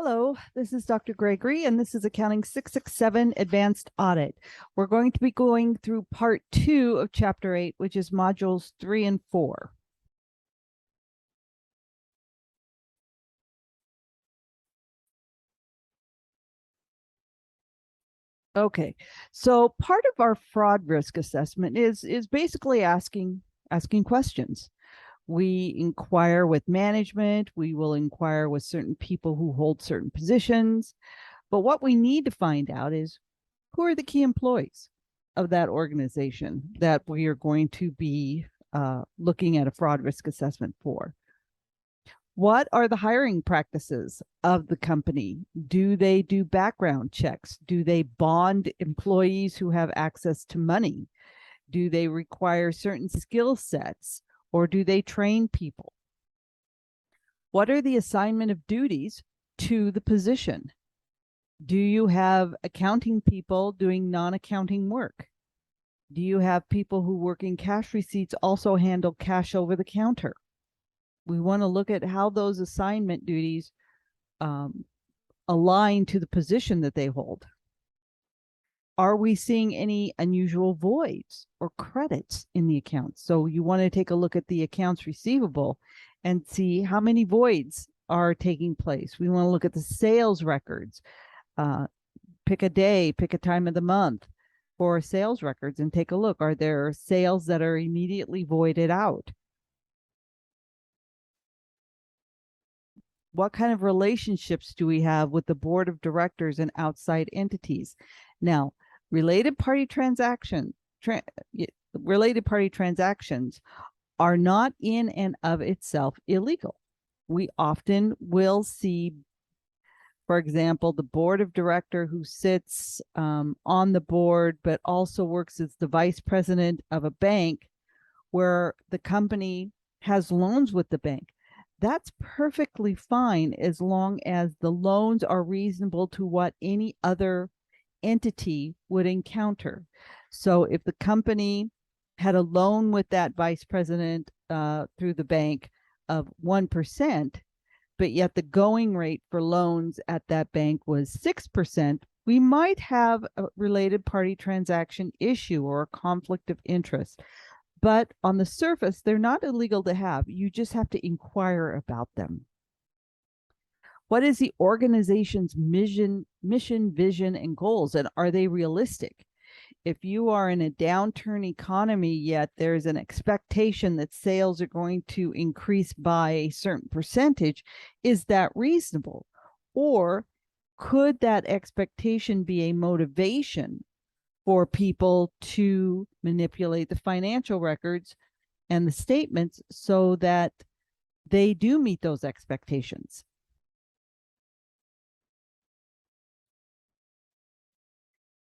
Hello, this is Dr. Gregory, and this is Accounting 667 Advanced Audit. We're going to be going through Part 2 of Chapter 8, which is Modules 3 and 4. Okay, so part of our fraud risk assessment is basically asking questions. We inquire with management, we will inquire with certain people who hold certain positions, but what we need to find out is who are the key employees of that organization that we are going to be looking at a fraud risk assessment for. What are the hiring practices of the company? Do they do background checks? Do they bond employees who have access to money? Do they require certain skill sets, or do they train people? What are the assignment of duties to the position? Do you have accounting people doing non-accounting work? Do you have people who work in cash receipts also handle cash over the counter? We want to look at how those assignment duties align to the position that they hold. Are we seeing any unusual voids or credits in the accounts? So you want to take a look at the accounts receivable and see how many voids are taking place. We want to look at the sales records. Pick a day, pick a time of the month for sales records and take a look. Are there sales that are immediately voided out? What kind of relationships do we have with the board of directors and outside entities? Now, related party transactions are not in and of itself illegal. We often will see, for example, the board of director who sits on the board, but also works as the vice president of a bank where the company has loans with the bank. That's perfectly fine as long as the loans are reasonable to what any other entity would encounter. So if the company had a loan with that vice president through the bank of 1%, but yet the going rate for loans at that bank was 6%, we might have a related party transaction issue or a conflict of interest. But on the surface, they're not illegal to have. You just have to inquire about them. What is the organization's mission, vision, and goals, and are they realistic? If you are in a downturn economy, yet there's an expectation that sales are going to increase by a certain percentage, is that reasonable? Or could that expectation be a motivation for people to manipulate the financial records and the statements so that they do meet those expectations?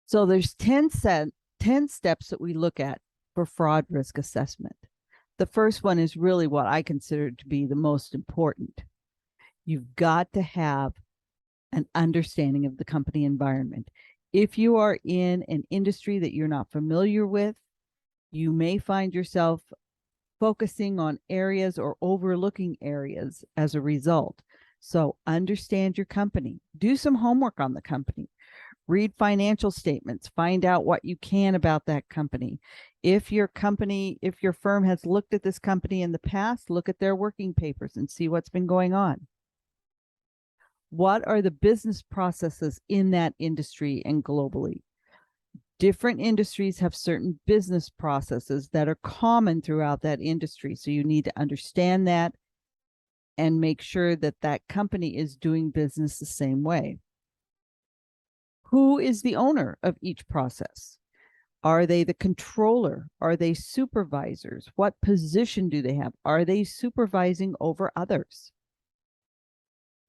So there's 10 steps that we look at for fraud risk assessment. The first one is really what I consider to be the most important. You've got to have an understanding of the company environment. If you are in an industry that you're not familiar with, you may find yourself focusing on areas or overlooking areas as a result. So understand your company. Do some homework on the company. Read financial statements. Find out what you can about that company. If your firm has looked at this company in the past, look at their working papers and see what's been going on. What are the business processes in that industry and globally? Different industries have certain business processes that are common throughout that industry. So you need to understand that and make sure that that company is doing business the same way. Who is the owner of each process? Are they the controller? Are they supervisors? What position do they have? Are they supervising over others?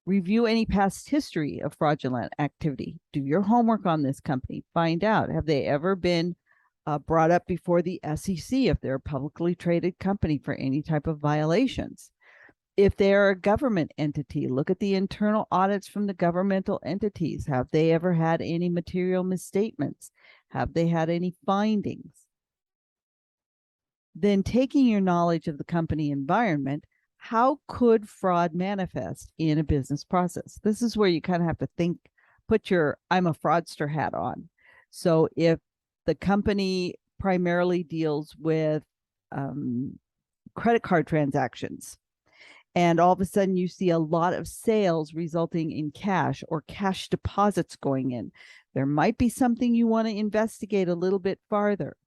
Review any past history of fraudulent activity. Do your homework on this company. Find out, have they ever been brought up before the SEC if they're a publicly traded company for any type of violations? If they're a government entity, look at the internal audits from the governmental entities. Have they ever had any material misstatements? Have they had any findings? Then, taking your knowledge of the company environment, how could fraud manifest in a business process? This is where you kind of have to think, put your I'm a fraudster hat on. So if the company primarily deals with credit card transactions, and all of a sudden you see a lot of sales resulting in cash or cash deposits going in, there might be something you want to investigate a little bit farther.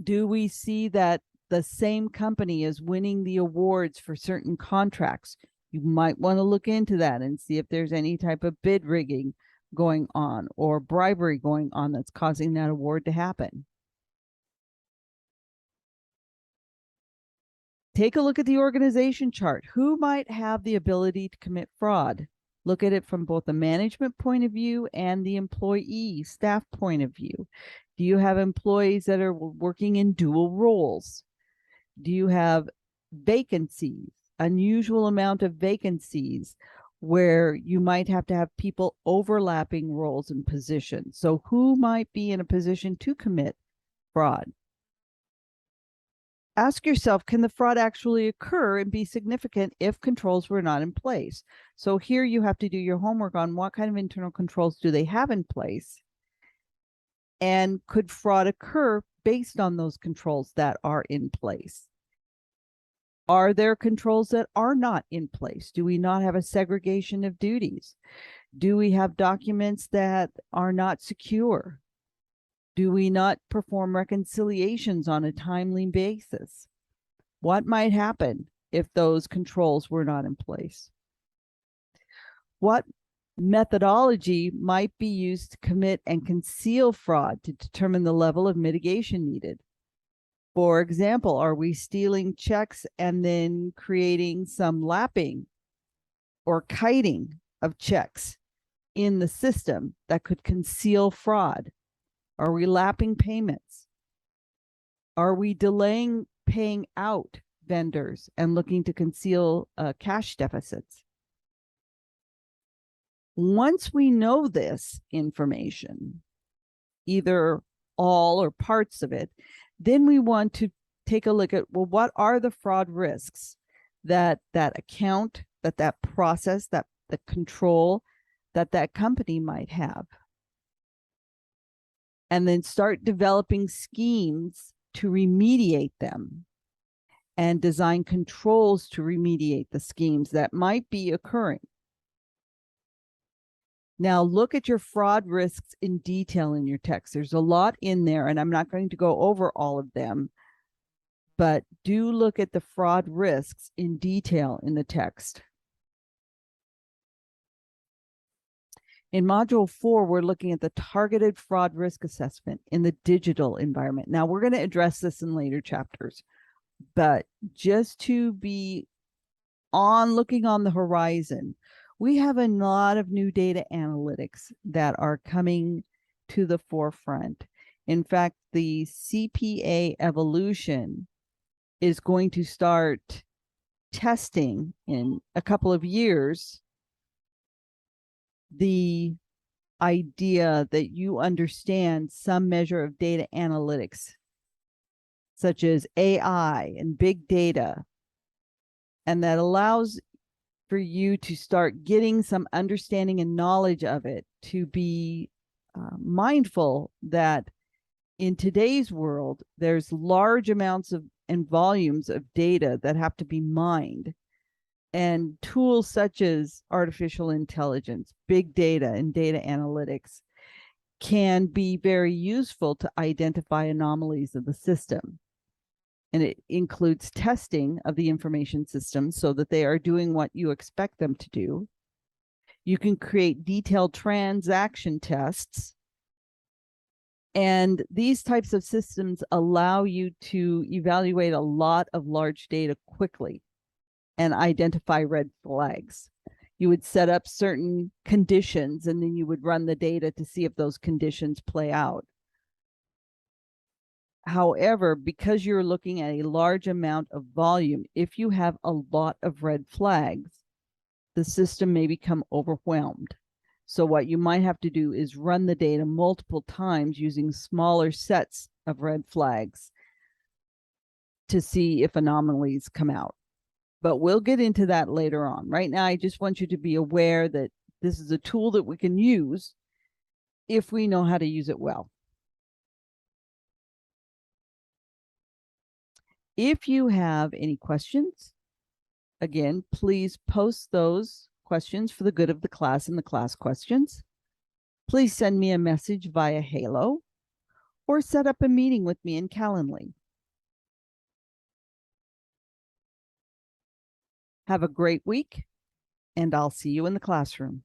Do we see that the same company is winning the awards for certain contracts? You might want to look into that and see if there's any type of bid rigging going on or bribery going on that's causing that award to happen. Take a look at the organization chart. Who might have the ability to commit fraud? Look at it from both the management point of view and the employee staff point of view. Do you have employees that are working in dual roles? Do you have vacancies, unusual amount of vacancies where you might have to have people overlapping roles and positions? So who might be in a position to commit fraud? Ask yourself, can the fraud actually occur and be significant if controls were not in place? So here you have to do your homework on what kind of internal controls do they have in place? And could fraud occur based on those controls that are in place? Are there controls that are not in place? Do we not have a segregation of duties? Do we have documents that are not secure? Do we not perform reconciliations on a timely basis? What might happen if those controls were not in place? What methodology might be used to commit and conceal fraud to determine the level of mitigation needed? For example, are we stealing checks and then creating some lapping or kiting of checks in the system that could conceal fraud? Are we lapping payments? Are we delaying paying out vendors and looking to conceal cash deficits? Once we know this information, either all or parts of it, then we want to take a look at, well, what are the fraud risks that account, that process, that the control that company might have? And then start developing schemes to remediate them and design controls to remediate the schemes that might be occurring. Now look at your fraud risks in detail in your text. There's a lot in there, and I'm not going to go over all of them, but do look at the fraud risks in detail in the text. In Module 4, we're looking at the targeted fraud risk assessment in the digital environment. Now, we're going to address this in later chapters, but just to be looking on the horizon, we have a lot of new data analytics that are coming to the forefront. In fact, the CPA evolution is going to start testing in a couple of years the idea that you understand some measure of data analytics, such as AI and big data, and that allows for you to start getting some understanding and knowledge of it, to be mindful that in today's world, there's large amounts of and volumes of data that have to be mined. And tools such as artificial intelligence, big data, and data analytics can be very useful to identify anomalies of the system. And it includes testing of the information systems so that they are doing what you expect them to do. You can create detailed transaction tests. And these types of systems allow you to evaluate a lot of large data quickly and identify red flags. You would set up certain conditions, and then you would run the data to see if those conditions play out. However, because you're looking at a large amount of volume, if you have a lot of red flags, the system may become overwhelmed. So what you might have to do is run the data multiple times using smaller sets of red flags to see if anomalies come out. But we'll get into that later on. Right now, I just want you to be aware that this is a tool that we can use if we know how to use it well. If you have any questions, again, please post those questions for the good of the class in the class questions. Please send me a message via Halo or set up a meeting with me in Calendly. Have a great week, and I'll see you in the classroom.